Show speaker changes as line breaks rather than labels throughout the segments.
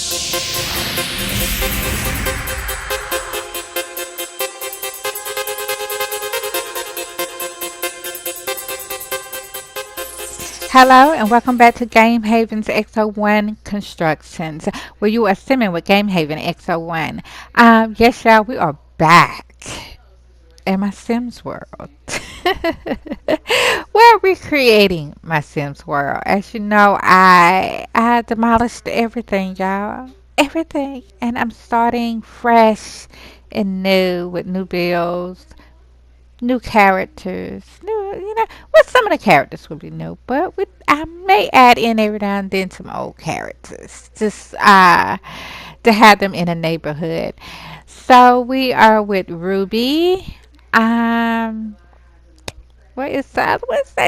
Hello and welcome back to Game Haven's X01 Constructions, where you are simming with Game Haven X01. Yes, y'all, we are back in my Sims world. We're recreating my Sims world. As you know, I demolished everything, y'all. Everything. And I'm starting fresh and new with new builds, new characters, new, well, some of the characters will be new, but I may add in every now and then some old characters, just to have them in a neighborhood. So we are with Ruby. Um, what's that,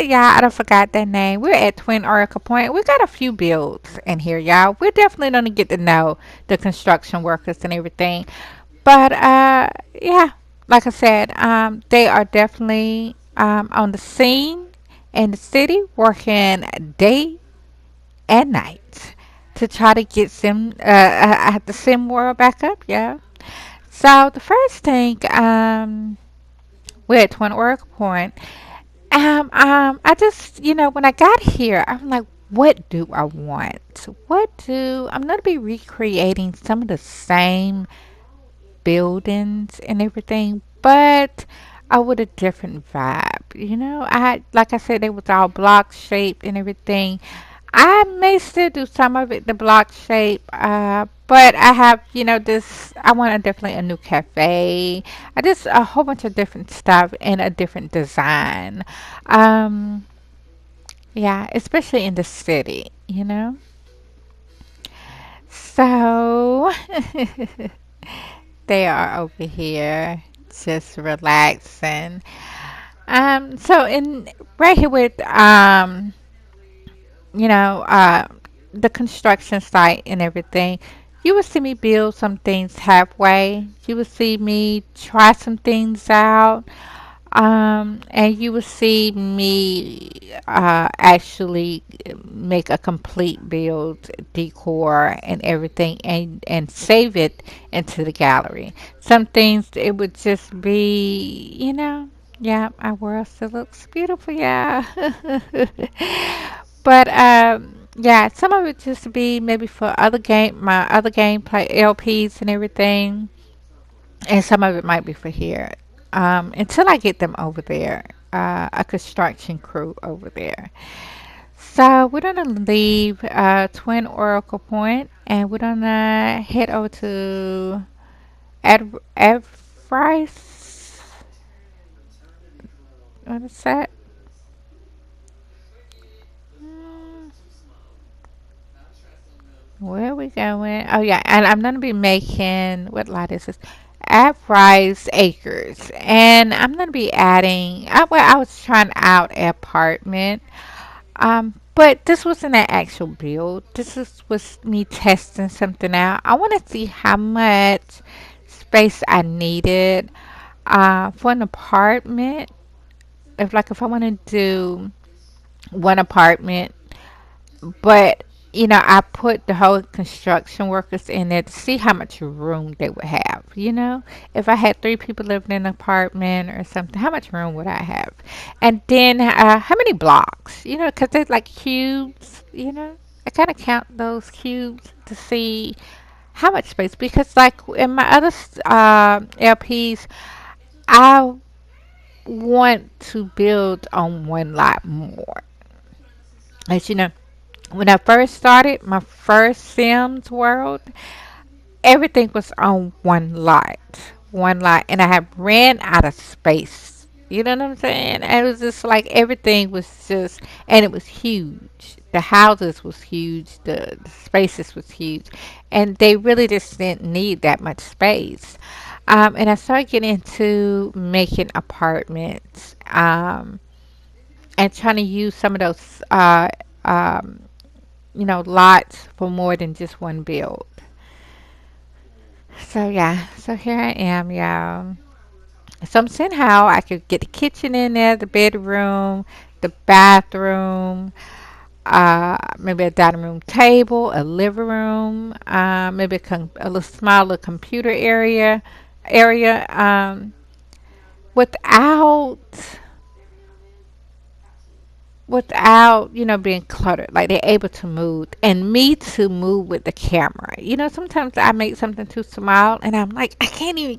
y'all? I don't forgot that name. We're at Twin Oracle Point. We got a few builds in here, y'all. We're definitely gonna get to know the construction workers and everything. But yeah, like I said, they are definitely on the scene in the city, working day and night to try to get the sim world back up. Yeah. So the first thing, with Twin Oracle Point, I just, when I got here, I'm like, what do I want? I'm gonna be recreating some of the same buildings and everything, but with a different vibe. I like I said, they was all block shaped and everything. I may still do some of it the block shape, but I have, this. I want definitely a new cafe. I just a whole bunch of different stuff and a different design. Um, yeah, especially in the city. So they are over here just relaxing. So in right here with you know, the construction site and everything, you will see me build some things halfway. You will see me try some things out. And you will see me actually make a complete build, decor, and everything, and save it into the gallery. Some things it would just be, yeah, our world still looks beautiful, yeah. But yeah, some of it just be maybe for my other gameplay LPs and everything, and some of it might be for here. Until I get them over there, a construction crew over there. So we're gonna leave Twin Oracle Point, and we're gonna head over to Advice. What is that? Mm, Where are we going? Oh yeah, and I'm gonna be making, what lot is this? Advice Acres, and I'm gonna be adding. I was trying out an apartment. But this wasn't an actual build. Was me testing something out. I want to see how much space I needed for an apartment. If I want to do one apartment, but I put the whole construction workers in there to see how much room they would have. If I had three people living in an apartment or something, how much room would I have? And then how many blocks? Because they're like cubes. I kind of count those cubes to see how much space. Because like in my other LPs, I want to build on one lot more. As you know, when I first started my first Sims world, everything was on one lot, and I had ran out of space. You know what I'm saying? And it was just like everything was just, and it was huge. The houses was huge, the spaces was huge, and they really just didn't need that much space. And I started getting into making apartments, and trying to use some of those um, lots for more than just one build. So yeah, so here I am, y'all. So I'm seeing how I could get the kitchen in there, the bedroom, the bathroom, maybe a dining room table, a living room, maybe a little small little computer area, without being cluttered. Like they're able to move, and me to move with the camera. Sometimes I make something too small, and I'm like, I can't even.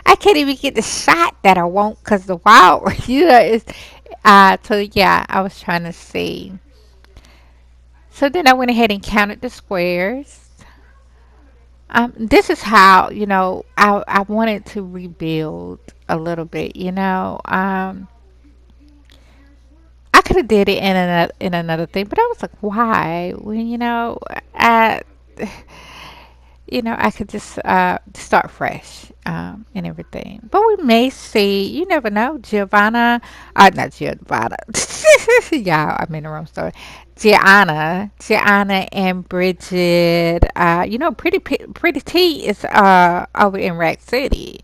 I can't even get the shot that I want because the wild, is. So yeah, I was trying to see. So then I went ahead and counted the squares. This is how, I wanted to rebuild a little bit, I could have did it in another thing, but I was like, why? When I I could just start fresh and everything. But we may see, you never know, not Giovanna. Yeah, I'm in the wrong story. Gianna and Bridget, Pretty T is over in Rack City.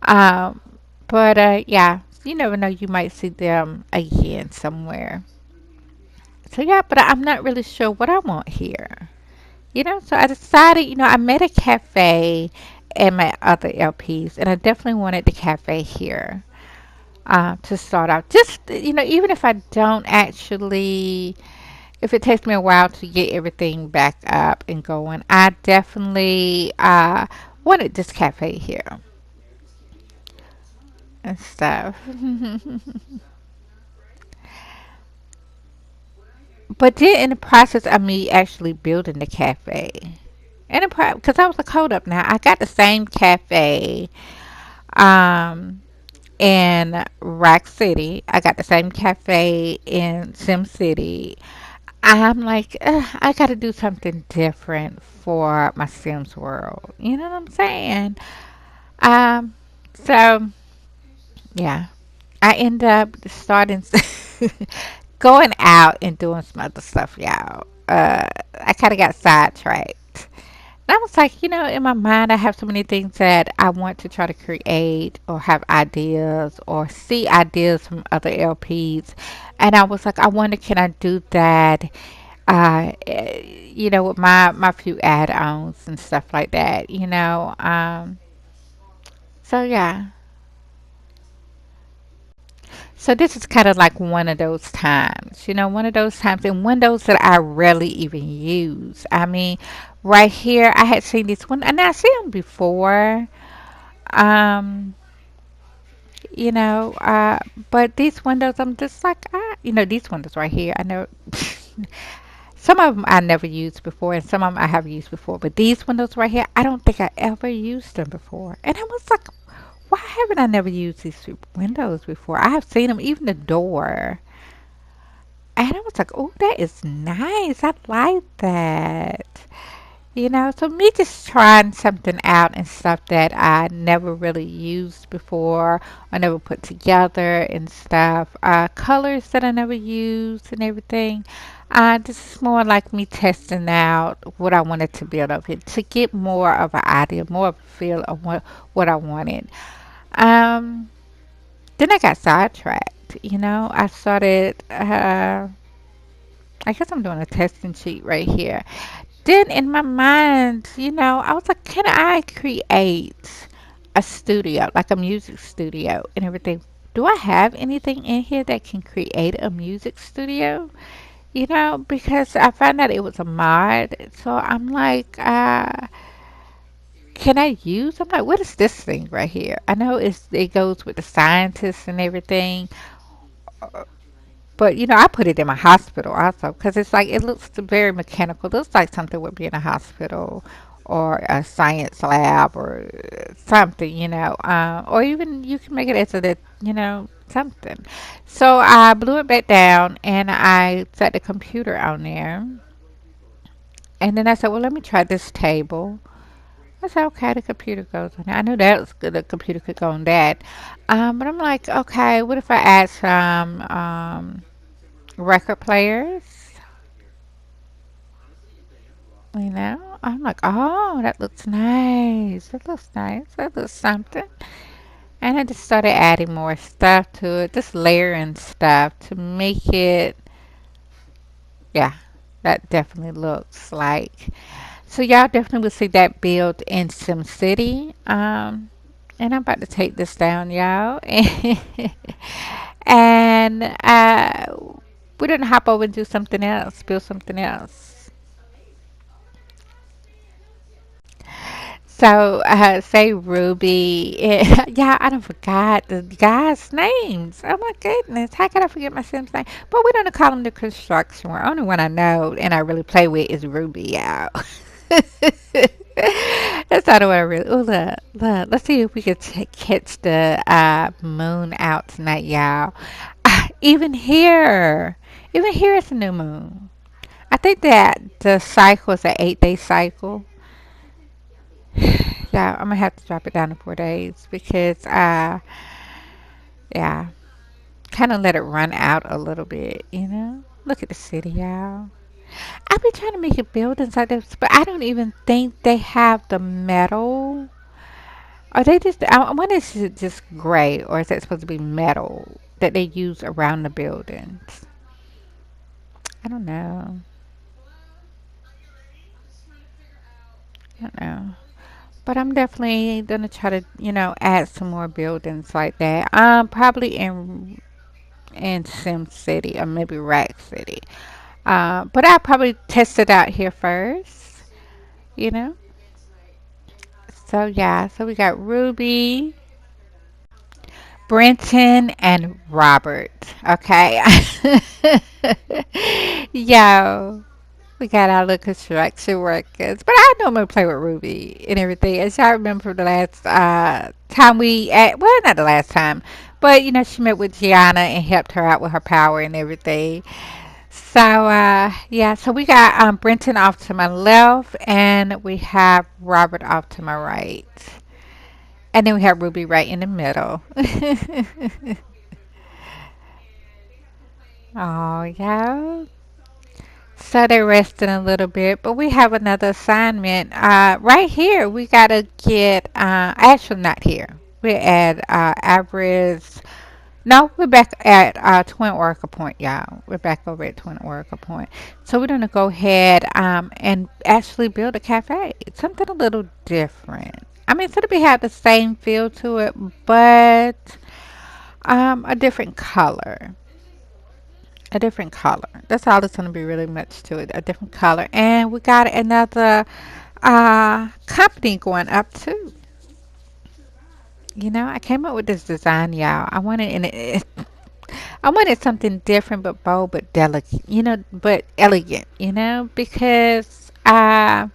Um, but yeah, you never know, you might see them again somewhere. So yeah, but I'm not really sure what I want here. So I decided, I met a cafe and my other LPs, and I definitely wanted the cafe here to start out. Just, even if I don't actually, if it takes me a while to get everything back up and going, I definitely wanted this cafe here and stuff. But then in the process of me actually building the cafe, and because I was like, hold up now, I got the same cafe um, in Rack City. I got the same cafe in Sim City. I'm like, I got to do something different for my Sims world. You know what I'm saying? Um, so yeah, I end up starting going out and doing some other stuff, y'all. I kind of got sidetracked. And I was like, in my mind, I have so many things that I want to try to create or have ideas or see ideas from other LPs. And I was like, I wonder, can I do that, with my few add-ons and stuff like that. So yeah. So this is kind of like one of those times, one of those times and windows that I rarely even use. I mean, right here, I had seen this one, and I seen them before, um, you know, uh, but these windows, I'm just like, these windows right here, I know some of them I never used before, and some of them I have used before, but these windows right here, I don't think I ever used them before. And I was like, why haven't I never used these windows before? I have seen them, even the door. And I was like, oh, that is nice. I like that. So me just trying something out and stuff that I never really used before, I never put together and stuff. Colors that I never used and everything. This is more like me testing out what I wanted to build up here to get more of an idea, more of a feel of what I wanted. Um, then I got sidetracked. I started. I guess I'm doing a testing sheet right here. Then in my mind, I was like, can I create a studio, like a music studio and everything? Do I have anything in here that can create a music studio? Because I found out it was a mod. So I'm like, can I use? I'm like, what is this thing right here? I know it goes with the scientists and everything, but I put it in my hospital also because it's like it looks very mechanical. It looks like something would be in a hospital or a science lab or something, or even you can make it as something. So I blew it back down and I set the computer on there. And then I said, well, let me try this table. I said, okay, the computer goes on there. I knew that was good. The computer could go on that. But I'm like, okay, what if I add some record players? I'm like, oh, that looks nice. That looks nice. That looks something. And I just started adding more stuff to it, just layering stuff to make it Yeah, that definitely looks like. So y'all definitely will see that build in Sim City. And I'm about to take this down, y'all. And we're gonna hop over and do something else, build something else. So, say Ruby. Yeah, I done forgot the guys' names. Oh my goodness, how could I forget my Sims name? But we don't call them the construction one. Only one I know and I really play with is Ruby, y'all. That's not what I really. Oh look, look. Let's see if we can catch the moon out tonight, y'all. Even here it's a new moon. I think that the cycle is an 8-day cycle. Yeah, I'm gonna have to drop it down to 4 days because yeah, kind of let it run out a little bit, you know. Look at the city, y'all. I be trying to make it buildings like this, but I don't even think they have the metal. Are they just? I wonder if it's just gray or is that supposed to be metal that they use around the buildings? I don't know. I don't know. But I'm definitely gonna try to, add some more buildings like that. Probably in Sim City or maybe Rack City. But I'll probably test it out here first, you know. So yeah, so we got Ruby, Brenton, and Robert. Okay. Yo, we got our little construction workers. But I normally play with Ruby and everything. As y'all remember from the last time well, not the last time, but she met with Gianna and helped her out with her power and everything. So yeah, so we got Brenton off to my left, and we have Robert off to my right, and then we have Ruby right in the middle. Oh yeah. So they're resting a little bit, but we have another assignment. Right here, we gotta get. Actually, not here. We're at average. No, we're back at Twin Oracle Point, y'all. We're back over at Twin Oracle Point. So we're gonna go ahead and actually build a cafe. It's something a little different. I mean, it's gonna be have the same feel to it, but a different color. A different color. That's all it's gonna be really much to it. A different color, and we got another company going up too. I came up with this design, y'all. I wanted in it. I wanted something different but bold but delicate, but elegant, because I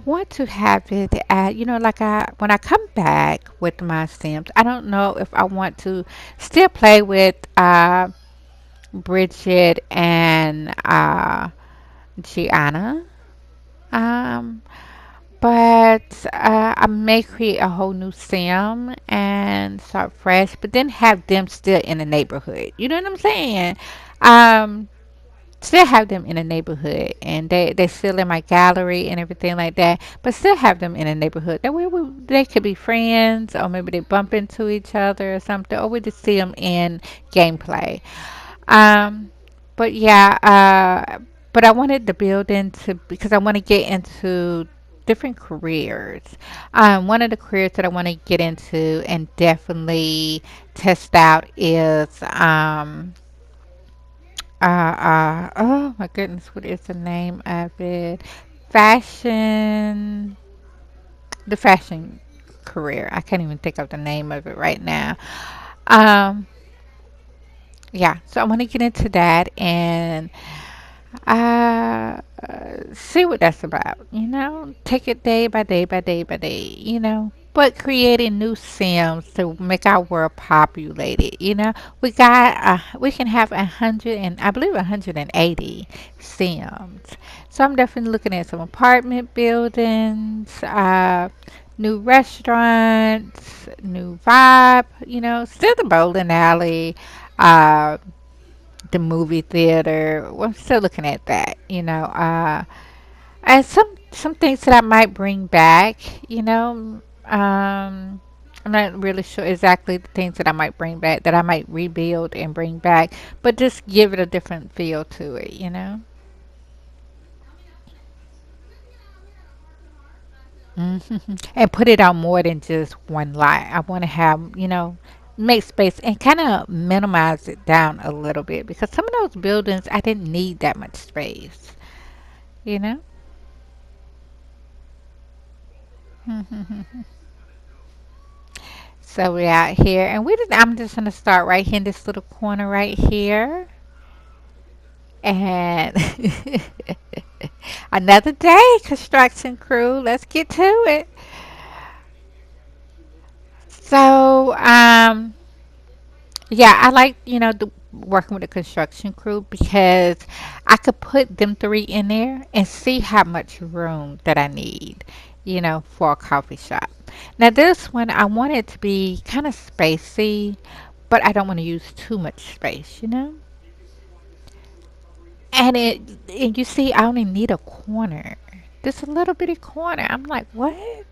want to have it, like when I come back with my Sims, I don't know if I want to still play with Bridget and Gianna, um, but I may create a whole new sim and start fresh, but then have them still in the neighborhood. You know what I'm saying? Um, Still have them in the neighborhood, and they still in my gallery and everything like that. But still have them in the neighborhood. That way, they could be friends, or maybe they bump into each other or something, or we just see them in gameplay. Um, but yeah, but I wanted the building to because I want to get into different careers. One of the careers that I want to get into and definitely test out is oh my goodness, what is the name of it? Fashion, the fashion career. I can't even think of the name of it right now. Um, yeah, so I want to get into that and see what that's about, take it day by day by day by day, but creating new sims to make our world populated, we can have 100 and I believe 180 sims. So I'm definitely looking at some apartment buildings, new restaurants, new vibe, still the bowling alley, uh the movie theater. Well, I'm still looking at that, and some things that I might bring back, I'm not really sure exactly the things that I might bring back, that I might rebuild and bring back, but just give it a different feel to it, you know? hmm And put it on more than just one lot. I want to have, make space and kind of minimize it down a little bit because some of those buildings, I didn't need that much space, you know? So we're out here, and I'm just gonna start right here in this little corner right here, and another day, construction crew. Let's get to it. So, yeah, I like working with the construction crew because I could put them three in there and see how much room that I need, for a coffee shop. Now this one, I want it to be kind of spacey, but I don't want to use too much space. And you see, I only need a corner. Just a little bitty corner. I'm like, what?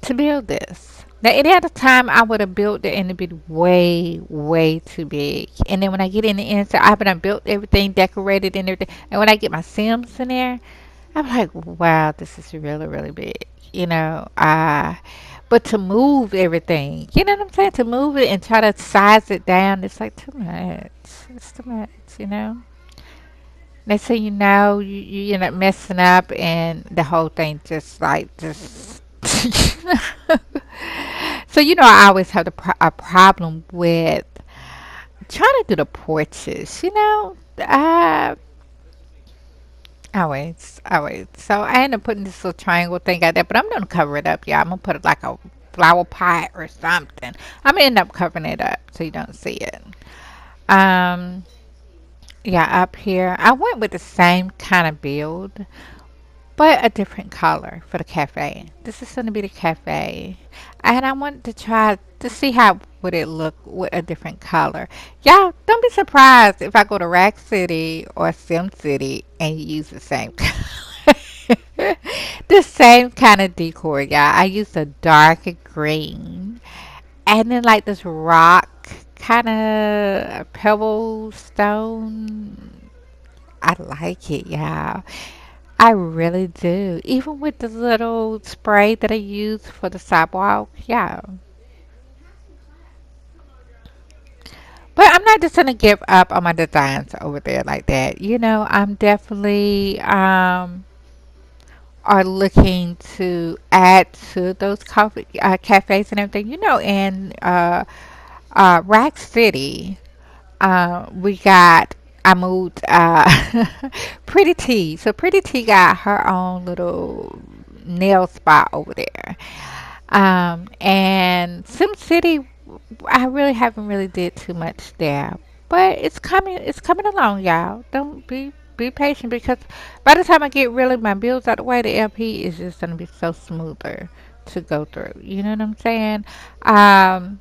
To build this. Now, any other time, I would have built it and it'd be way, way too big. And then when I get in the inside, I've been built everything, decorated and everything. And when I get my Sims in there, I'm like, wow, this is really, really big. But to move everything, you know what I'm saying? To move it and try to size it down, it's like too much. It's too much. Next thing you know, you end up messing up, and the whole thing just. So I always have a problem with trying to do the porches. Always. So I end up putting this little triangle thing out there, but I'm gonna cover it up. Yeah, I'm gonna put it like a flower pot or something. I'm gonna end up covering it up so you don't see it. Um, yeah, up here I went with the same kind of build, but a different color for the cafe. This is going to be the cafe. And I wanted to try to see how would it look with a different color. Y'all, don't be surprised if I go to Rack City or Sim City and use the same color. The same kind of decor, y'all. I used a dark green and then like this rock kind of pebble stone. I like it, y'all. I really do. Even with the little spray that I use for the sidewalk. Yeah. But I'm not just gonna give up on my designs over there like that. I'm definitely are looking to add to those coffee cafes and everything. In Rack City, we got I moved Pretty T. So Pretty T got her own little nail spot over there. And Sim City, I really haven't really did too much there, but it's coming along, y'all. Don't be patient because by the time I get really my bills out of the way, the LP is just gonna be so smoother to go through. You know what I'm saying? Um,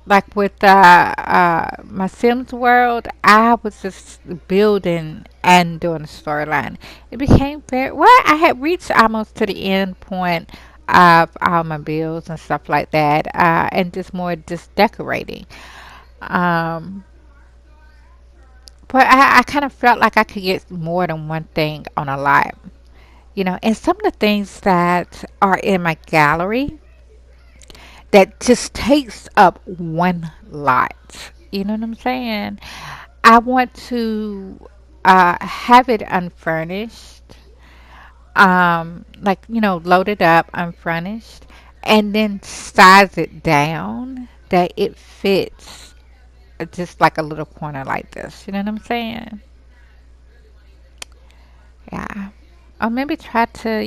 like with my Sims world, I was just building and doing a storyline. It became very well. I had reached almost to the end point of all my builds and stuff like that, and just decorating. Um, but I kind of felt like I could get more than one thing on a lot. And some of the things that are in my gallery that just takes up one lot. You know what I'm saying? I want to have it unfurnished, like, load it up unfurnished, and then size it down that it fits just like a little corner like this. You know what I'm saying? Yeah. Or maybe try to,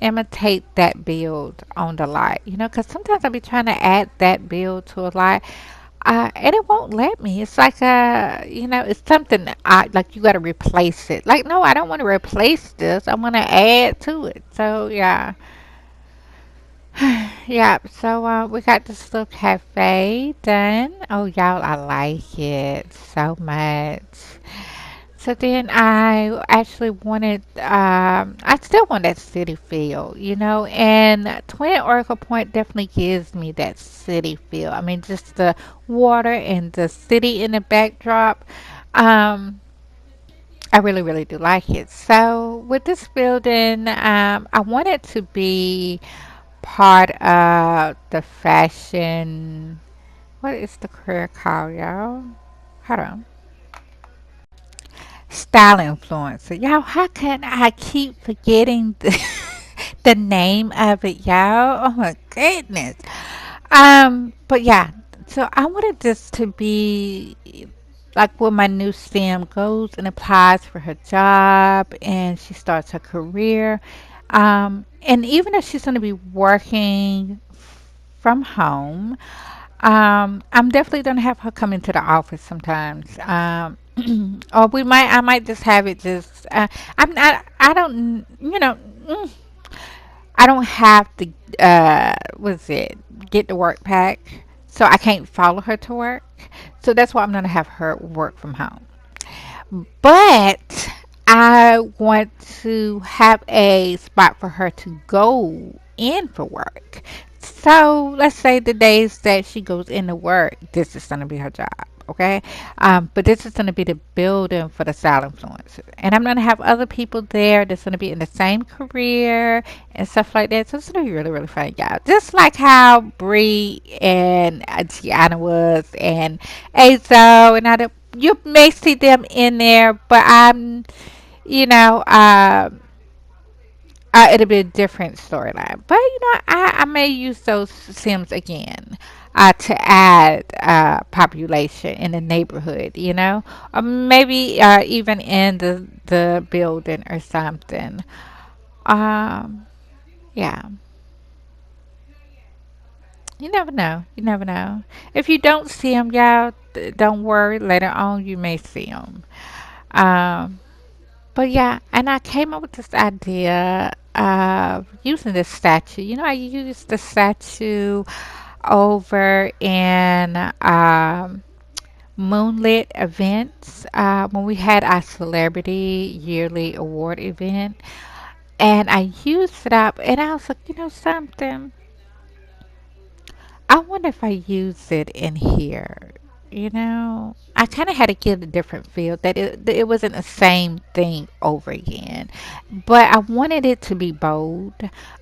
imitate that build on the lot, because sometimes I'll be trying to add that build to a lot, and it won't let me. It's like it's something like you got to replace it. Like, no, I don't want to replace this. I want to add to it. So yeah, yeah. So we got this little cafe done. Oh, y'all, I like it so much. So then I actually wanted, I still want that city feel, and Twin Oracle Point definitely gives me that city feel. I mean, just the water and the city in the backdrop. Um, I really, really do like it. So with this building, I want it to be part of the fashion. What is the career called, y'all? Hold on. Style influencer. Y'all, how can I keep forgetting the name of it, y'all? Oh my goodness. But yeah, so I wanted this to be like when my new Sim goes and applies for her job and she starts her career. And even if she's going to be working from home, I'm definitely gonna have her come into the office sometimes. Or I might just have it just. I'm not. I don't. I don't have to. What's it? Get the work pack, so I can't follow her to work. So that's why I'm gonna have her work from home. But I want to have a spot for her to go in for work. So let's say the days that she goes into work, this is going to be her job. Okay. But this is going to be the building for the style influencers. And I'm going to have other people there that's going to be in the same career and stuff like that. So it's going to be really, really fun, y'all. Just like how Bree and Gianna was and Azo and other, you may see them in there, but you know, it'll be a different storyline. But I may use those Sims again to add population in the neighborhood, or maybe even in the building or something. Um, yeah, you never know. You never know. If you don't see them, y'all, don't worry. Later on, you may see them. Um, But yeah, and I came up with this idea of using this statue. I used the statue over in Moonlit events when we had our celebrity yearly award event. And I used it up, and I was like, something? I wonder if I use it in here. I kind of had to give a different feel that it wasn't the same thing over again, but I wanted it to be bold.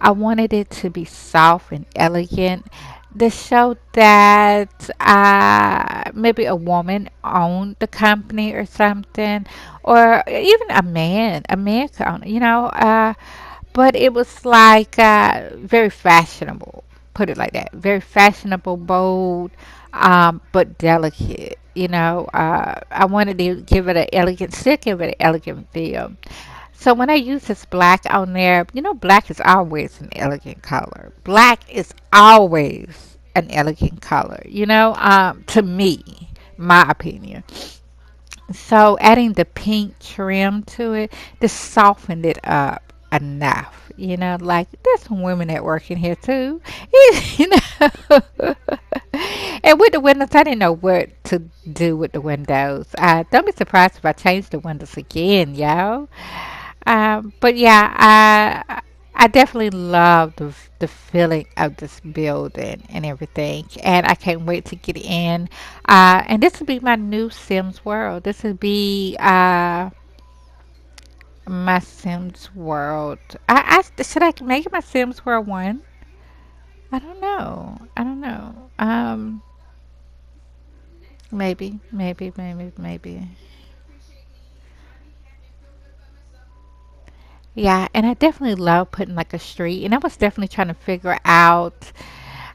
I wanted it to be soft and elegant. To show that maybe a woman owned the company or something, or even a man could own it, but it was like very fashionable. Put it like that. Very fashionable, bold, but delicate. I wanted to give it an elegant, still give it an elegant feel. So when I use this black on there, black is always an elegant color. Black is always an elegant color. To me, my opinion. So adding the pink trim to it just softened it up enough. Like there's some women that work in here too. you know. And with the windows, I didn't know what to do with the windows. Don't be surprised if I change the windows again, y'all. But yeah, I definitely love the feeling of this building and everything, and I can't wait to get in. And this will be my new Sims world. This will be my Sims world. Should I make it my Sims world one? I don't know. I don't know. Maybe. Yeah, and I definitely love putting like a street, and I was definitely trying to figure out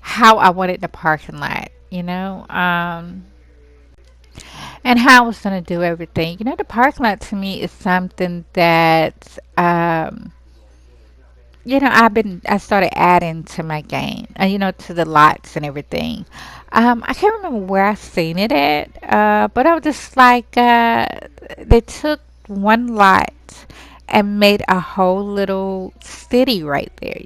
how I wanted the parking lot, and how I was gonna do everything. The parking lot to me is something that I started adding to my game, to the lots and everything. I can't remember where I seen it at, but I was just like, they took one lot and made a whole little city right there.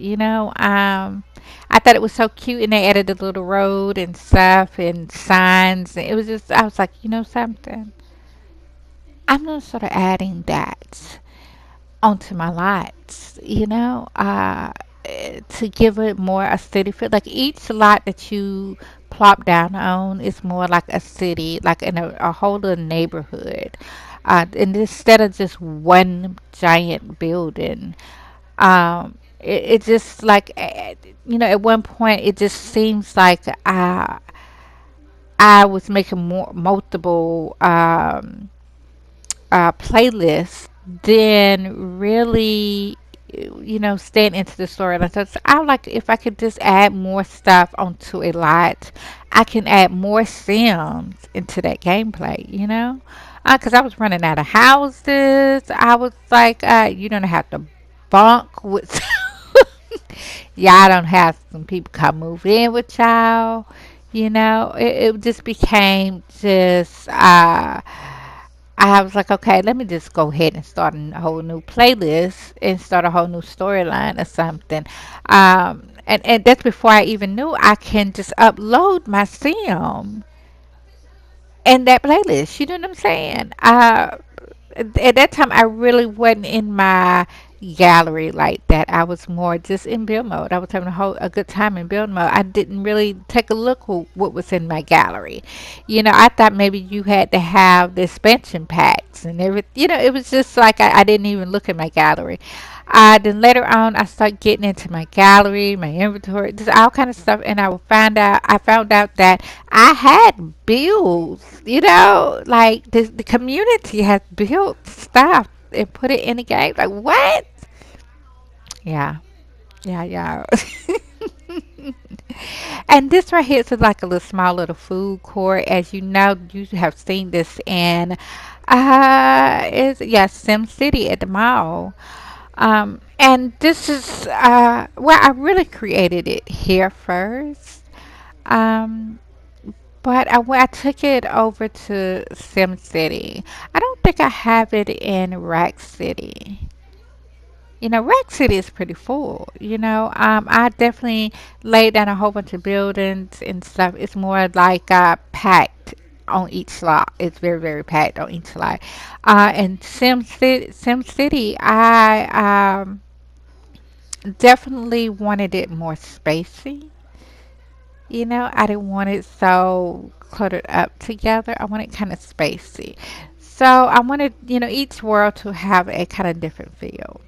I thought it was so cute, and they added a little road and stuff and signs. And it was just, I was like, something. I'm gonna sort of adding that onto my lots, to give it more a city feel. Like each lot that you plop down on is more like a city, like in a whole little neighborhood. And instead of just one giant building, it just like, at one point it just seems like I was making more multiple playlists than really, staying into the story. Like, so I like if I could just add more stuff onto a lot, I can add more Sims into that gameplay, Because I was running out of houses. I was like, you don't have to bunk with. Y'all don't have some people come move in with y'all. It just became just I was like, okay, let me just go ahead and start a whole new playlist and start a whole new storyline or something. And that's before I even knew I can just upload my sim in that playlist. You know what I'm saying? At that time, I really wasn't in my gallery like that. I was more just in build mode. I was having a good time in build mode. I didn't really take a look what was in my gallery. I thought maybe you had to have the expansion packs and everything. It was just like I didn't even look at my gallery. Then later on, I started getting into my gallery, my inventory, just all kind of stuff, and I found out that I had builds, like the community has built stuff and put it in the game. Like what? Yeah, yeah, yeah. And this right here is like a little small little food court. As you know, you have seen this in is yeah, Sim City at the mall. And this is well, I really created it here first. Um, but when I took it over to Sim City, I don't think I have it in Rack City. Rack City is pretty full. I definitely laid down a whole bunch of buildings and stuff. It's more like packed on each lot. It's very, very packed on each lot. And Sim City, I definitely wanted it more spacey. I didn't want it so cluttered up together. I want it kind of spacey. So I wanted, each world to have a kind of different feel.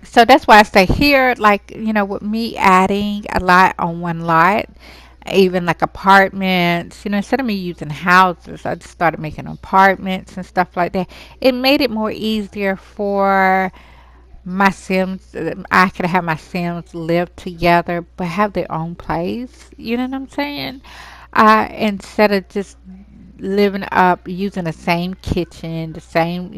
So that's why I say here, like, with me adding a lot on one lot, even like apartments, instead of me using houses, I just started making apartments and stuff like that. It made it more easier for my Sims. I could have my Sims live together, but have their own place. You know what I'm saying? Instead of just living up using the same kitchen, the same,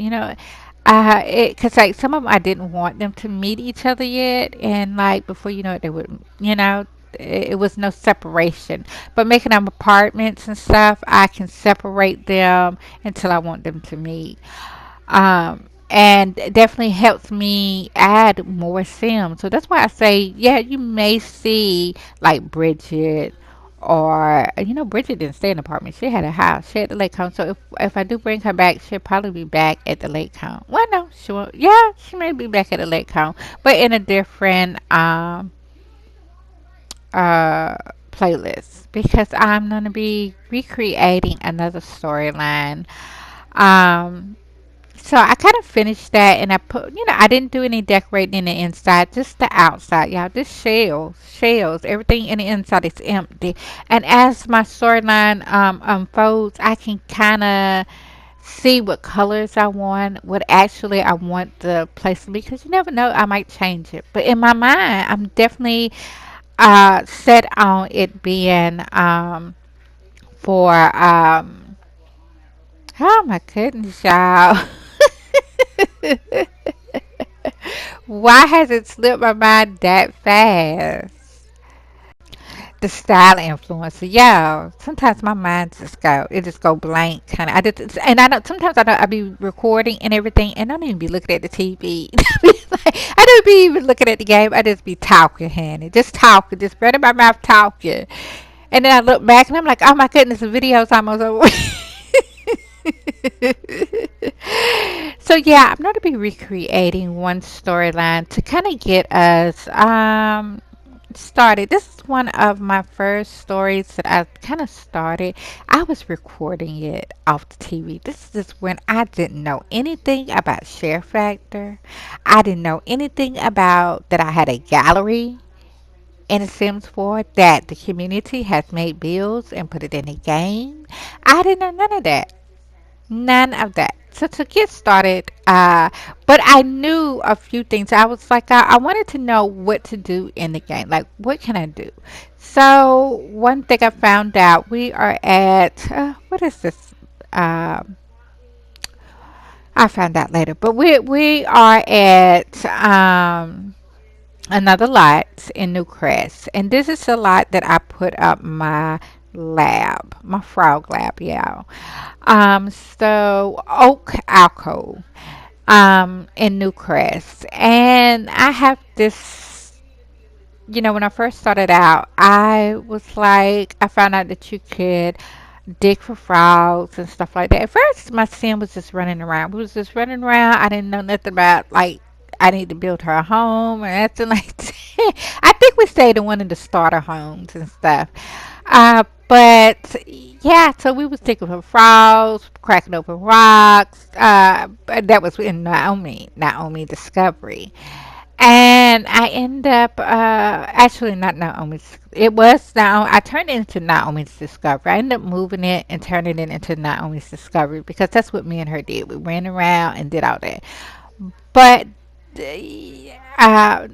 because like some of them I didn't want them to meet each other yet, and like before you know it, they would, it was no separation. But making them apartments and stuff, I can separate them until I want them to meet. And it definitely helps me add more Sims. So that's why I say, yeah, you may see like Bridget or Bridget didn't stay in an apartment. She had a house. She had the lake home. So if I do bring her back, she'll probably be back at the lake home. Well, no, she won't. Yeah, she may be back at the lake home, but in a different uh playlist because I'm gonna be recreating another storyline. Um, so I kind of finished that and I put, I didn't do any decorating in the inside, just the outside, y'all. Just shells. Everything in the inside is empty. And as my storyline unfolds, I can kind of see what colors I want, what actually I want the place to be, because you never know, I might change it. But in my mind, I'm definitely set on it being for oh my goodness, y'all. Why has it slipped my mind that fast? The style influencer, yeah. Sometimes my mind just go blank, kind of. I just, and I don't. Sometimes I be recording and everything, and I don't even be looking at the TV. I don't be even looking at the game. I just be talking, honey, just talking, just running my mouth talking, and then I look back and I'm like, oh my goodness, the video's almost over. So yeah, I'm going to be recreating one storyline to kind of get us started. This is one of my first stories that I kind of started. I was recording it off the TV. This is when I didn't know anything about Share Factor. I didn't know anything about that I had a gallery in The Sims 4 that the community has made bills and put it in a game. I didn't know none of that. None of that. So to get started, but I knew a few things. I was like, I wanted to know what to do in the game. Like, what can I do? So one thing I found out, we are at, what is this? Um, I found out later, but we are at another lot in Newcrest, and this is the lot that I put up my lab, my frog lab, yeah. So Oak Alcove, in Newcrest, and I have this. When I first started out, I was like, I found out that you could dig for frogs and stuff like that. At first, my sim was just running around. We was just running around. I didn't know nothing about like I need to build her a home or nothing like that. I think we stayed in one of the starter homes and stuff. But yeah, so we was digging for frogs, cracking open rocks. But that was in Naomi Discovery. And I end up, actually not Naomi's. It was Naomi. I turned it into Naomi's Discovery. I ended up moving it and turning it into Naomi's Discovery because that's what me and her did. We ran around and did all that. But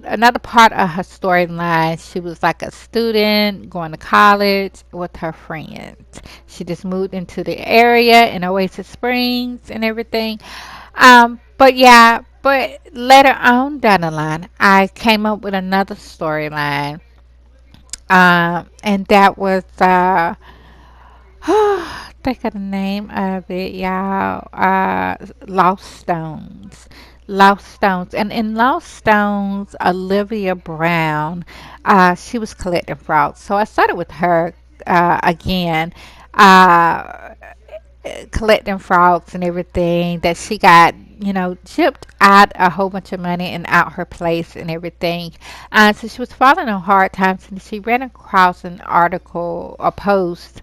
another part of her storyline, she was like a student going to college with her friends. She just moved into the area in Oasis Springs and everything. But yeah, but later on down the line, I came up with another storyline. And that was think of the name of it, y'all. Lost Stones. Lost Stones. And in Lost Stones, Olivia Brown, she was collecting frogs. So I started with her again. Uh, Collecting frogs and everything that she got, chipped out a whole bunch of money and out her place and everything. So she was falling on hard times and she ran across an article, a post,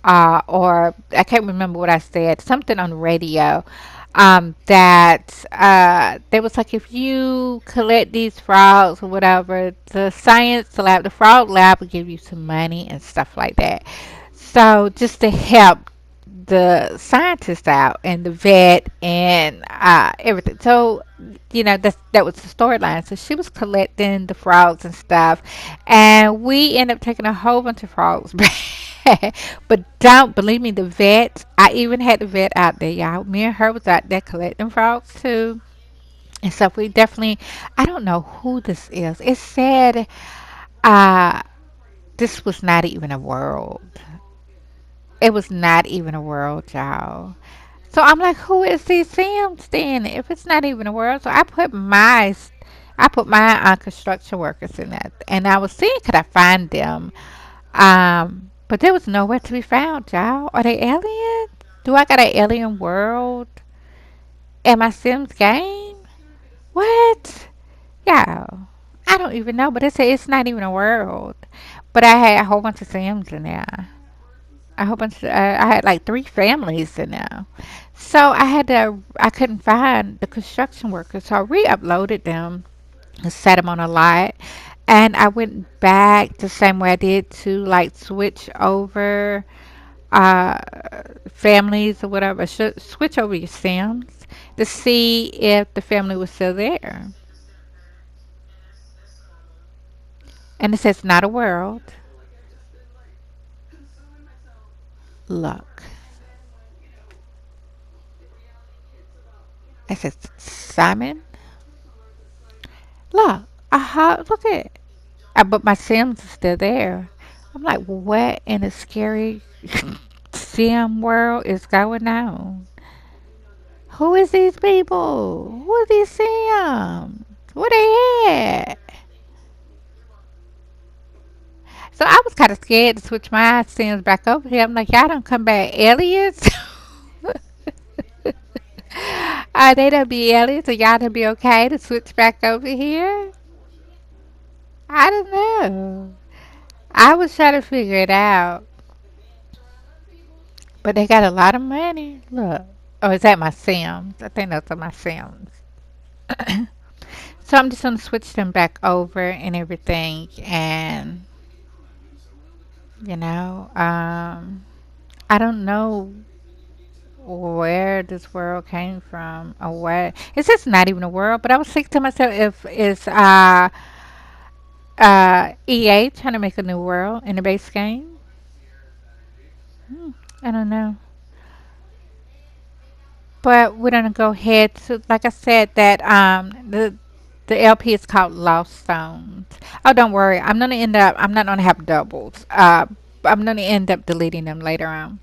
or I can't remember what I said, something on the radio. That there was like if you collect these frogs or whatever, the science lab, the frog lab will give you some money and stuff like that. So just to help the scientist out and the vet and everything. So that was the storyline. So she was collecting the frogs and stuff, and we ended up taking a whole bunch of frogs back. But don't believe me, the vet. I even had the vet out there, y'all. Me and her was out there collecting frogs too. And so we definitely. I don't know who this is. It said uh, this was not even a world. It was not even a world, y'all. So I'm like, who is these Sims then? If it's not even a world, so I put my construction workers in that, and I was seeing could I find them, but there was nowhere to be found, y'all. Are they aliens? Do I got an alien world in my Sims game? What? Y'all, I don't even know, but it said it's not even a world. But I had a whole bunch of Sims in there. A whole bunch. I had like three families in there. So I couldn't find the construction workers, so I re-uploaded them and set them on a lot. And I went back the same way I did to like switch over uh, families or whatever. Switch over your Sims to see if the family was still there. And it says not a world. Look. It says Simon. Look. Aha, look at it. But my Sims are still there. I'm like, what in a scary Sim world is going on? Who is these people? Who are these Sims? Where they at? So I was kind of scared to switch my Sims back over here. I'm like, y'all don't come back aliens? Are they to be aliens? Are y'all to be okay to switch back over here? I don't know. I was trying to figure it out, but they got a lot of money. Look. Oh, is that my Sims? I think those are my Sims. So I'm just gonna switch them back over and everything, and you know, I don't know where this world came from or what. It's just not even a world. But I was thinking to myself, if it's EA trying to make a new world in the base game. Hmm, I don't know. But we're gonna go ahead to, like I said, that the LP is called Lost Stones. Oh, don't worry. I'm gonna end up. I'm not gonna have doubles. I'm gonna end up deleting them later on.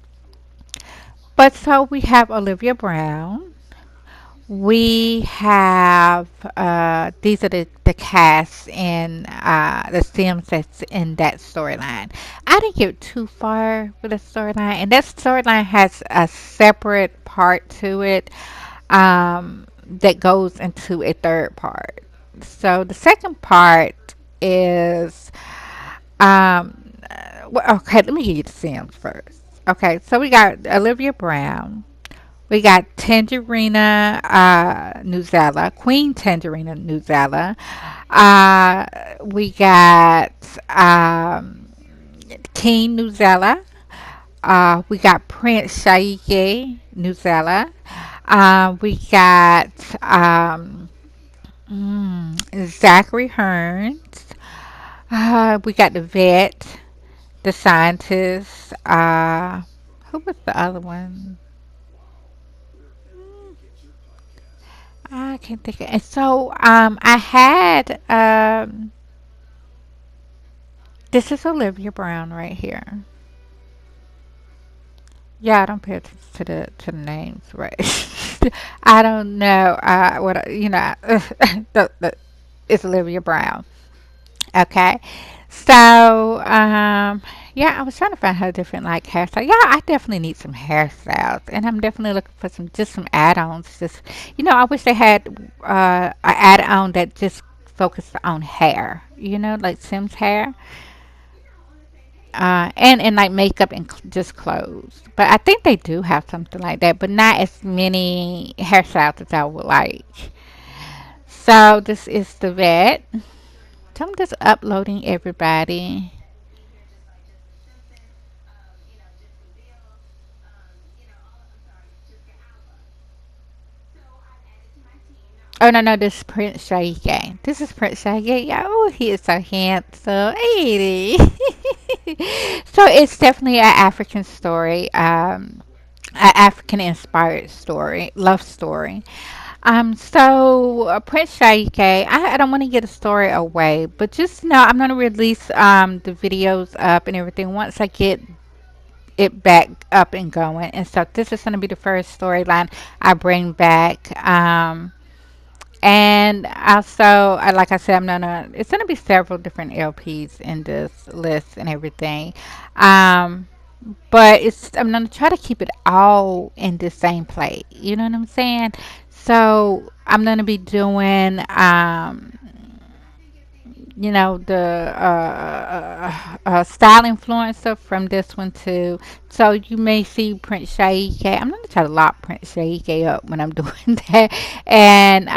But so we have Olivia Brown. We have these are the cast in the Sims that's in that storyline. I didn't get too far with the storyline, and that storyline has a separate part to it that goes into a third part. So the second part is okay. Let me give you the Sims first. Okay, so we got Olivia Brown. We got Tangerina Nuzella, Queen Tangerina Nuzella. We got King Nuzella. We got Prince Shaike Nuzella. We got Zachary Hearns. We got the vet, the scientist. Who was the other one? I can't think of it. So I had this is Olivia Brown right here. Yeah, I don't pay attention to the names, right? I don't know it's Olivia Brown. Okay, so yeah, I was trying to find her different like hairstyles. Yeah, I definitely need some hairstyles, and I'm definitely looking for some add-ons. Just I wish they had an add-on that just focused on hair. Like Sims hair, and like makeup and just clothes. But I think they do have something like that, but not as many hairstyles as I would like. So this is the vet. So I'm just uploading everybody. Oh no, no, this is Prince Shaike. This is Prince Shaike. Oh, he is so handsome. Hey. So it's definitely an African story, an African inspired story, love story. Prince Shaike, I don't want to get a story away, but just know I'm gonna release the videos up and everything once I get it back up and going. And so this is gonna be the first storyline I bring back. And also, like I said, it's gonna be several different LPs in this list and everything. Um, but I'm gonna try to keep it all in the same plate. You know what I'm saying? So I'm gonna be doing the style influencer from this one too. So you may see Prince Shaike. I'm gonna try to lock Prince Shaike up when I'm doing that, and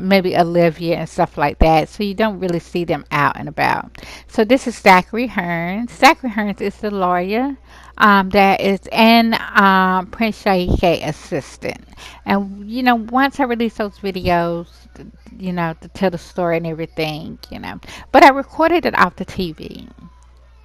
maybe Olivia and stuff like that. So you don't really see them out and about. So this is Zachary Hearns. Zachary Hearns is the lawyer. That is and Prince Shaike assistant. And once I release those videos, to tell the story and everything, but I recorded it off the TV.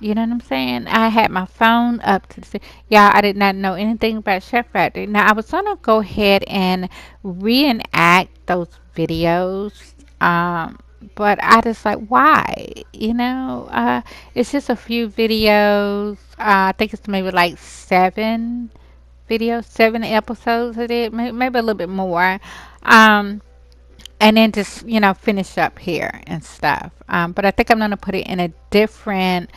You know what I'm saying? I had my phone up to the. Yeah, I did not know anything about Chef Factory. Now, I was going to go ahead and reenact those videos, but I just like, why? It's just a few videos. I think it's maybe like 7 videos, 7 episodes of it, maybe a little bit more. Um, and then just finish up here and stuff. But I think I'm gonna put it in a different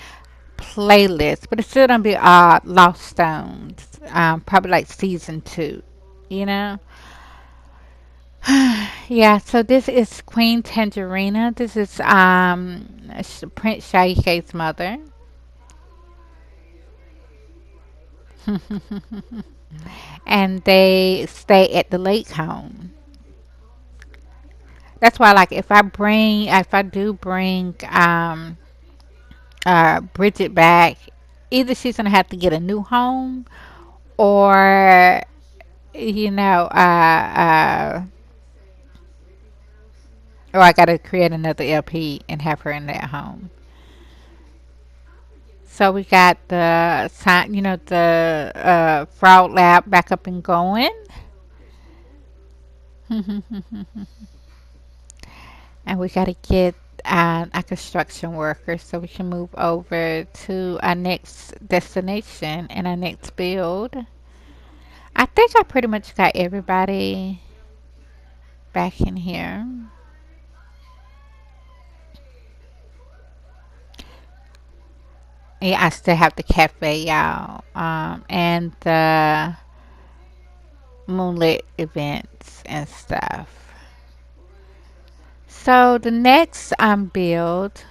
playlist, but it's still gonna be Lost Stones, probably like season 2, you know. Yeah, so this is Queen Tangerina. This is Prince Shaike's mother. And they stay at the lake home. That's why, like, if I do bring Bridget back, either she's gonna have to get a new home, or you know, or I gotta create another LP and have her in that home. So we got the sign, the fraud lab back up and going. And we got to get a construction worker so we can move over to our next destination and our next build. I think I pretty much got everybody back in here. Yeah, I still have the cafe, y'all, and the moonlit events and stuff. So the next build,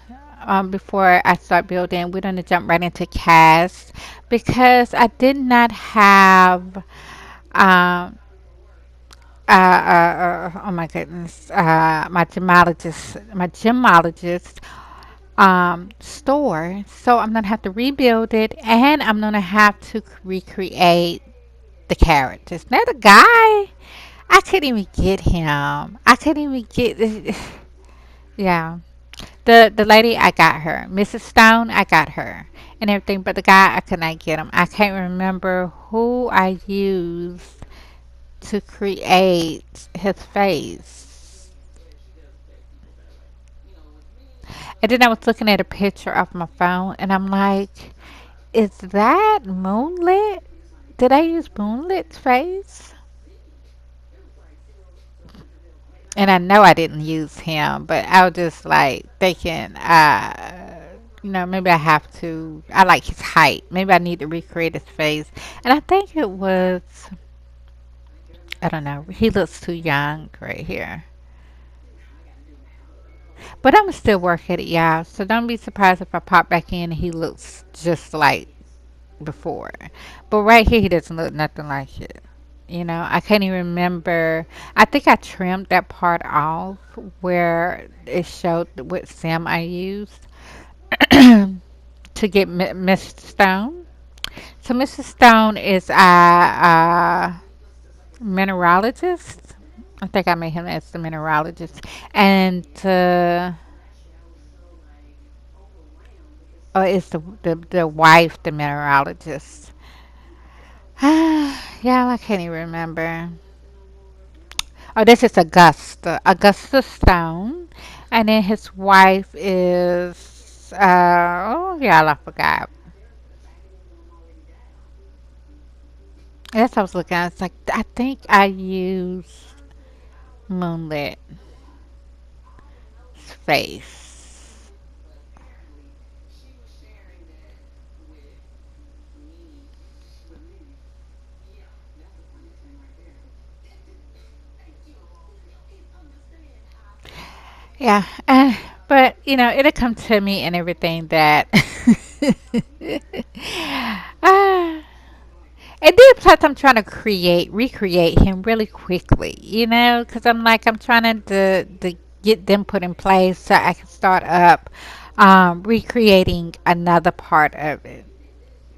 before I start building, we're gonna jump right into cast because I did not have um oh my goodness, my gemologist store. So I'm gonna have to rebuild it, and I'm gonna have to recreate the characters. Now the guy, I couldn't even get him. I couldn't even get. Yeah. The lady, I got her. Mrs. Stone, I got her and everything, but the guy, I could not get him. I can't remember who I used to create his face. And then I was looking at a picture of my phone, and I'm like, is that Moonlit? Did I use Moonlit's face? And I know I didn't use him, but I was just like thinking, maybe I have to. I like his height. Maybe I need to recreate his face. And I think it was, I don't know, he looks too young right here. But I'm still working it, y'all. So don't be surprised if I pop back in and he looks just like before. But right here, he doesn't look nothing like it. I can't even remember. I think I trimmed that part off where it showed what sim I used to get Mr. Stone. So Mr. Stone is a mineralogist. I think I made him as the mineralogist. And oh, it's the wife, the mineralogist. Yeah, I can't even remember. Oh, this is Augusta Stone, and then his wife is oh yeah, I forgot. That's what I was looking at. It's like I think I used Moonlit face. Yeah, but it'll come to me and everything that. Ah, and then plus I'm trying to recreate him really quickly, because I'm trying to get them put in place so I can start up recreating another part of it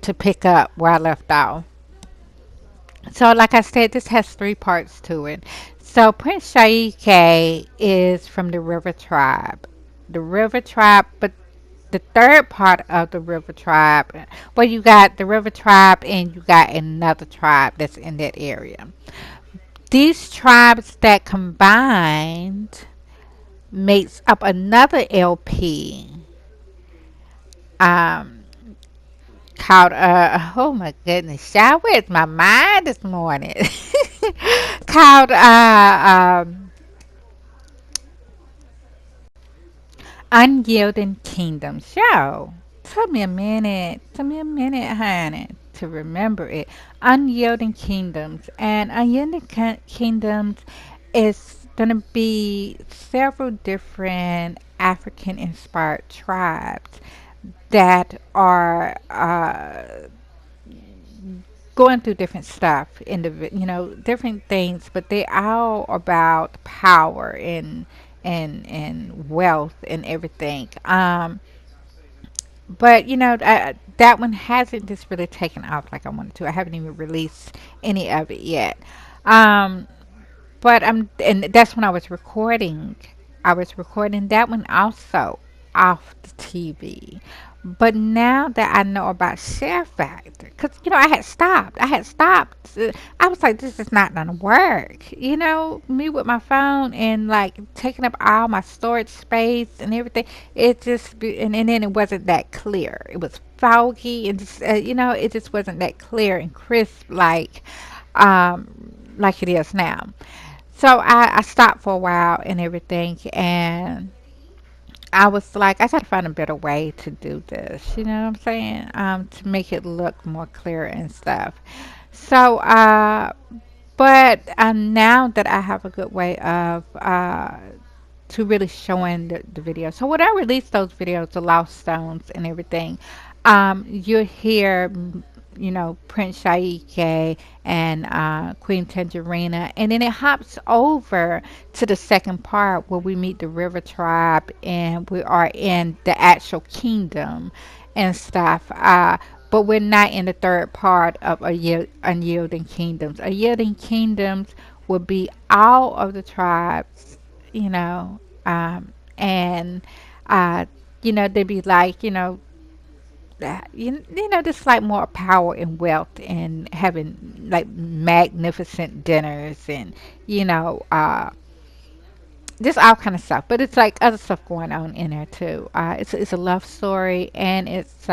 to pick up where I left off. So, like I said, this has three parts to it. So, Prince Shaike is from the River Tribe. The River Tribe, but the third part of the River Tribe, well, you got the River Tribe and you got another tribe that's in that area. These tribes that combined makes up another LP um, called, oh my goodness, child, where's my mind this morning? Called Unyielding Kingdom Show. Took me a minute, honey, to remember it. Unyielding Kingdoms. And Unyielding Kingdoms is going to be several different African inspired tribes that are going through different stuff in the different things, but they all about power and wealth and everything. But that one hasn't just really taken off like I wanted to. I haven't even released any of it yet. Um, and that's when I was recording. I was recording that one also off the TV. But now that I know about Share Factor, because I had stopped. I had stopped. I was like, this is not gonna work. Me with my phone and like taking up all my storage space and everything. And then it wasn't that clear. It was foggy and just it just wasn't that clear and crisp like it is now. So I stopped for a while and everything, and I was like, I gotta find a better way to do this. You know what I'm saying? To make it look more clear and stuff. So, but now that I have a good way of to really showing the video. So when I release those videos, the Lost Stones and everything, you'll hear, Prince Shaike and Queen Tangerina, and then it hops over to the second part where we meet the River Tribe and we are in the actual kingdom and stuff. But we're not in the third part of Unyielding Kingdoms. Unyielding Kingdoms will be all of the tribes, you know, and uh, they'd be like, just like more power and wealth and having like magnificent dinners and you know, uh, just all kind of stuff. But it's like other stuff going on in there too. It's a love story and it's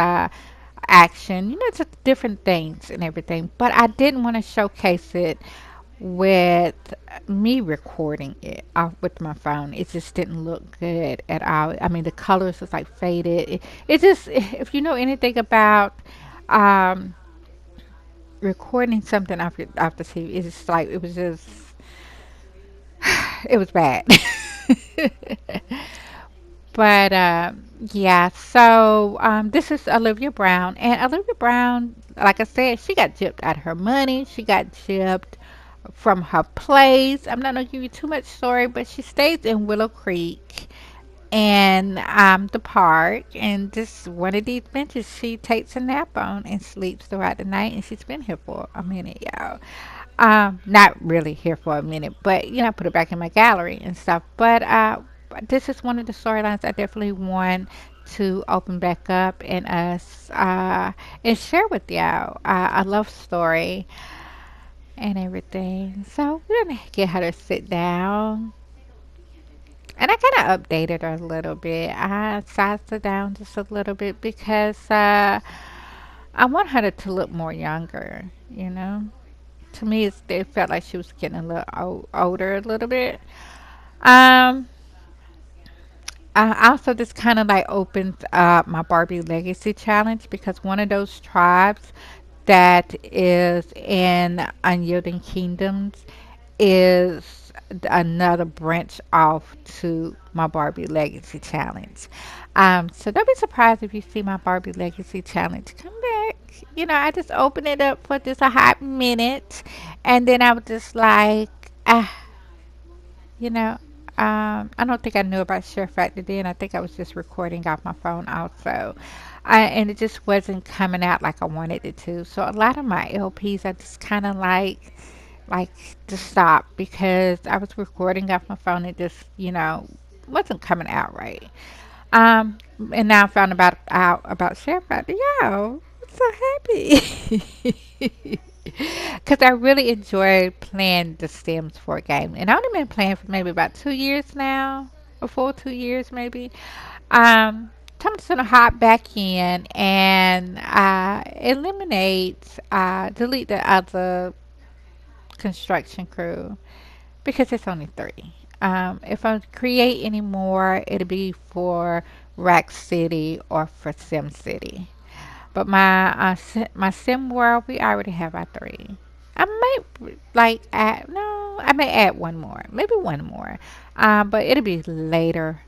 action. It's just different things and everything. But I didn't want to showcase it with me recording it off with my phone. It just didn't look good at all. I mean, the colors was like faded. It just, if you know anything about um, recording something off the TV, it's just like it was just, it was bad. But yeah, so this is Olivia Brown, and Olivia Brown, like I said, she got gypped out of her money. She got gypped from her place. I'm not gonna give you too much story, but she stays in Willow Creek and the park, and just one of these benches she takes a nap on and sleeps throughout the night. And she's been here for a minute, y'all. Not really here for a minute, but I put it back in my gallery and stuff. But this is one of the storylines I definitely want to open back up and us and share with y'all. A love story and everything. So we're gonna get her to sit down. And I kind of updated her a little bit. I sized her down just a little bit because I want her to look more younger. To me, it felt like she was getting a little older a little bit. Um, I also just kind of like opened up my Barbie Legacy Challenge because one of those tribes that is in Unyielding Kingdoms is another branch off to my Barbie Legacy Challenge. So don't be surprised if you see my Barbie Legacy Challenge come back. I just open it up for just a hot minute, and then I was just like, ah, you know, I don't think I knew about Share Factor then. I think I was just recording off my phone also. And it just wasn't coming out like I wanted it to. So a lot of my LPs, I just kind of like to stop because I was recording off my phone. It just, wasn't coming out right. Um, and now I found out about Share Factor. Yo, I'm so happy. Because I really enjoy playing the Sims 4 game. And I've only been playing for maybe about 2 years now. A full 2 years maybe. So I'm just gonna hop back in and delete the other construction crew because it's only three. If I create any more, it'll be for Rack City or for Sim City. But my Sim World, we already have our three. I might like add, no, I may add one more, maybe one more. But it'll be later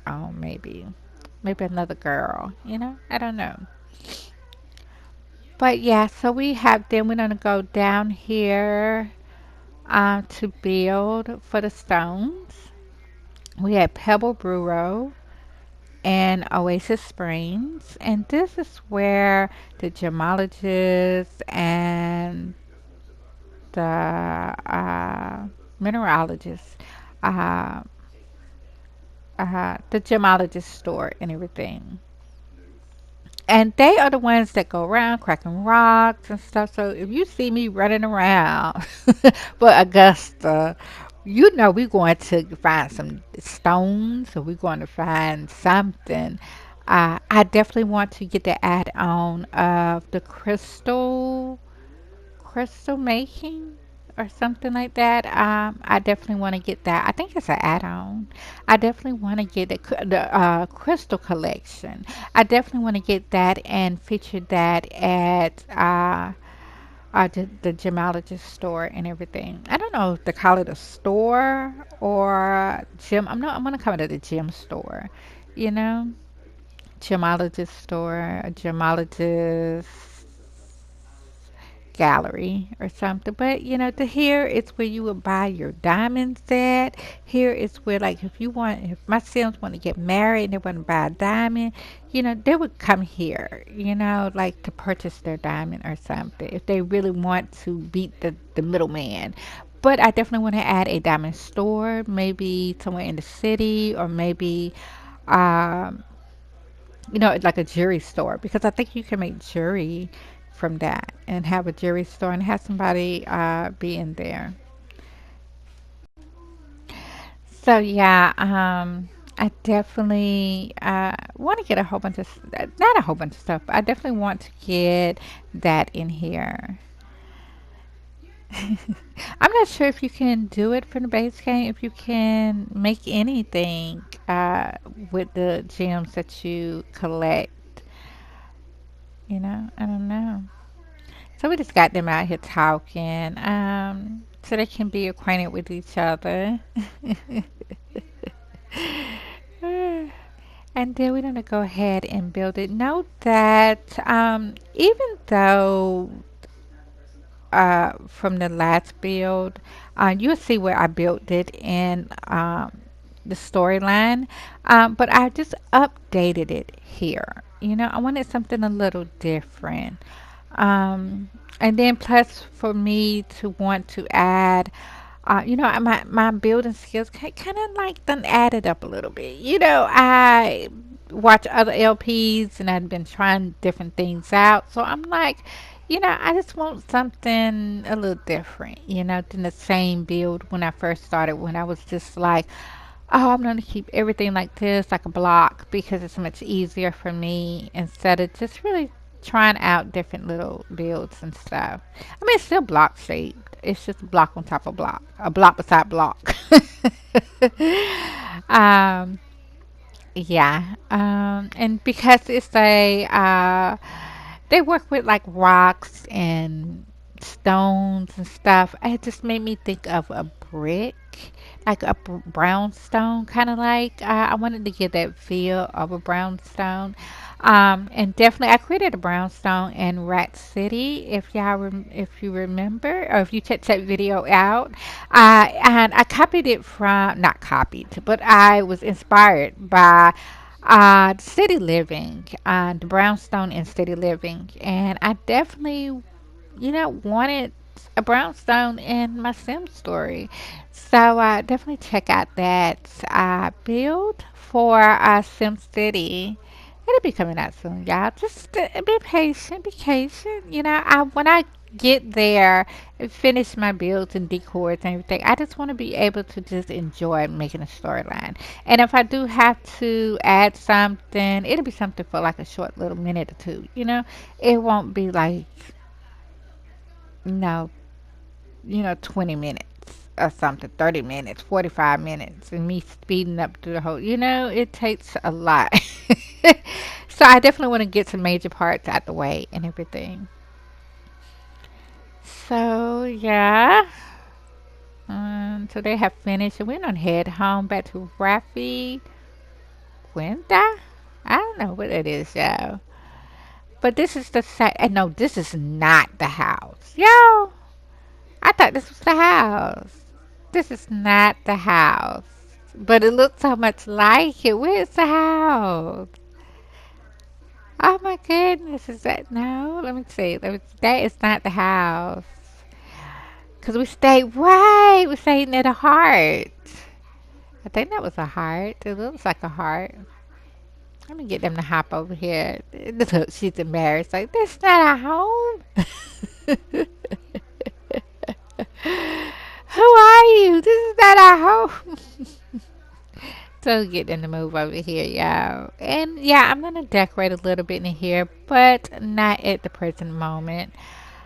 on, maybe another girl, I don't know. But yeah, so we're gonna go down here to build for the stones. We had Pebble Brewer and Oasis Springs, and this is where the gemologists and the mineralogists, uh, the gemologist store and everything. And they are the ones that go around cracking rocks and stuff. So if you see me running around for Augusta, we're going to find some stones or we're going to find something. I definitely want to get the add on of the crystal making or something like that. I definitely want to get that. I think it's an add-on. I definitely want to get the crystal collection. I definitely want to get that and feature that at the gemologist store and everything. I don't know if to call it a store or gym. I'm gonna call it a gym store. You know, gemologist store, a gemologist gallery or something. But to here it's where you would buy your diamonds at. Here is where, like, if my Sims want to get married and they want to buy a diamond, they would come here, like to purchase their diamond or something if they really want to beat the middleman. But I definitely want to add a diamond store, maybe somewhere in the city, or maybe um, like a jewelry store, because I think you can make jewelry from that and have a jewelry store and have somebody be in there. So yeah, I definitely want to get a whole bunch of not a whole bunch of stuff, but I definitely want to get that in here. I'm not sure if you can do it for the base game, if you can make anything with the gems that you collect. I don't know. So we just got them out here talking, so they can be acquainted with each other. And then we're gonna go ahead and build it. Note that even though from the last build, you'll see where I built it in the storyline, but I just updated it here. I wanted something a little different. And then plus for me to want to add, my building skills kind of like done added up a little bit. I watch other LPs and I've been trying different things out. So I'm like, I just want something a little different, than the same build when I first started, when I was just like, oh, I'm going to keep everything like this, like a block, because it's much easier for me instead of just really trying out different little builds and stuff. I mean, it's still block shaped. It's just a block on top of block, a block beside block. um, yeah. And because they work with like rocks and stones and stuff. It just made me think of a brick, like a brownstone, kind of like. I wanted to get that feel of a brownstone. And definitely, I created a brownstone in Rat City. If you remember, or if you check that video out, and I copied it from, not copied, but I was inspired by City Living, the brownstone in City Living, and I definitely, wanted a brownstone in my Sim story. So definitely check out that build for Sim City. It'll be coming out soon, y'all. Just be patient, be patient. When I get there and finish my builds and decors and everything, I just want to be able to just enjoy making a storyline. And if I do have to add something, it'll be something for like a short little minute or two. It won't be like, no, 20 minutes or something, 30 minutes, 45 minutes, and me speeding up through the whole, it takes a lot. So I definitely want to get some major parts out the way and everything. So yeah, so they have finished. We're gonna head home back to Rafi Quinta. I don't know what it is, y'all. But this is the same. No, this is not the house, yo. I thought this was the house. This is not the house. But it looks so much like it. Where's the house? Oh my goodness, is that no? Let me see. That is not the house. Cause we stayed right. We stayed near the heart. I think that was a heart. It looks like a heart. Let me get them to hop over here. Look, she's embarrassed. Like, that's not a home. Who are you? This is not our home. So get them to move over here, y'all. And yeah, I'm gonna decorate a little bit in here, but not at the present moment.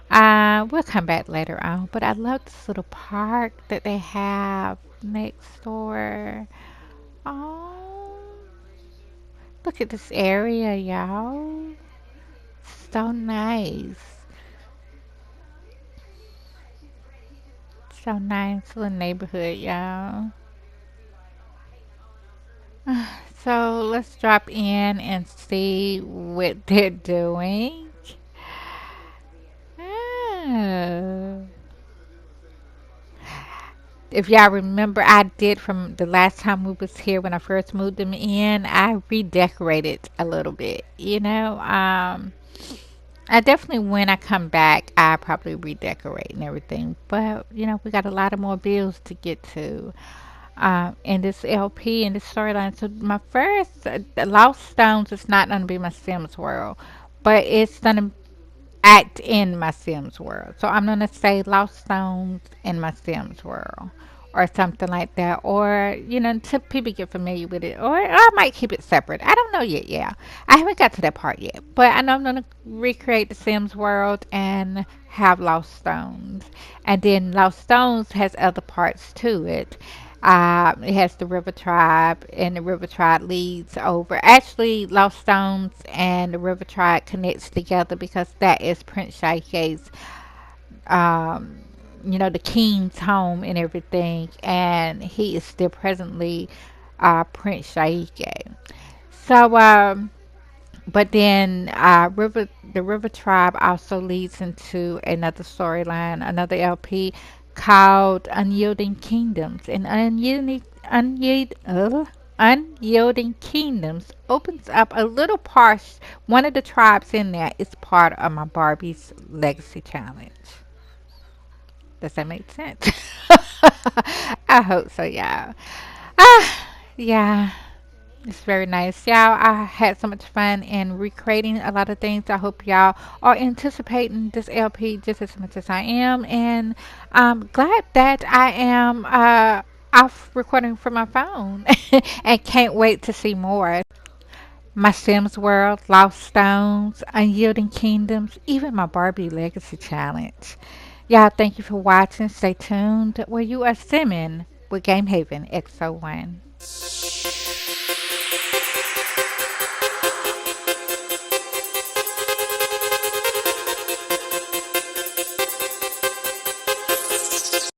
We'll come back later on. But I love this little park that they have next door. Oh, look at this area, y'all. So nice. So nice little neighborhood, y'all. So let's drop in and see what they're doing. Oh. If y'all remember, I did from the last time we was here when I first moved them in, I redecorated a little bit, you know. I definitely, when I come back, I probably redecorate and everything. But you know, we got a lot of more bills to get to in this LP in this storyline. So my first Lost Stones is not gonna be my Sims world, but it's gonna act in my Sims world. So I'm gonna say Lost Stones in my Sims world. Or something like that, or you know, until people get familiar with it, or I might keep it separate. I don't know yet. Yeah, I haven't got to that part yet, but I know I'm gonna recreate the Sims world and have Lost Stones, and then Lost Stones has other parts to it. It has the River Tribe, and the River Tribe leads over. Actually, Lost Stones and the River Tribe connects together because that is Prince Shaike's, um, you know, the king's home and everything, and he is still presently Prince Shaike. So, but then the River Tribe also leads into another storyline, another LP called Unyielding Kingdoms. And Unyielding Kingdoms opens up a little part. One of the tribes in there is part of my Barbie's Legacy Challenge. Does that make sense? I hope so, y'all. Yeah. It's very nice. Y'all, I had so much fun in recreating a lot of things. I hope y'all are anticipating this LP just as much as I am. And I'm glad that I am off recording from my phone and can't wait to see more. My Sims World, Lost Stones, Unyielding Kingdoms, even my Barbie Legacy Challenge. Y'all, thank you for watching. Stay tuned where you are simming with Game Haven X01.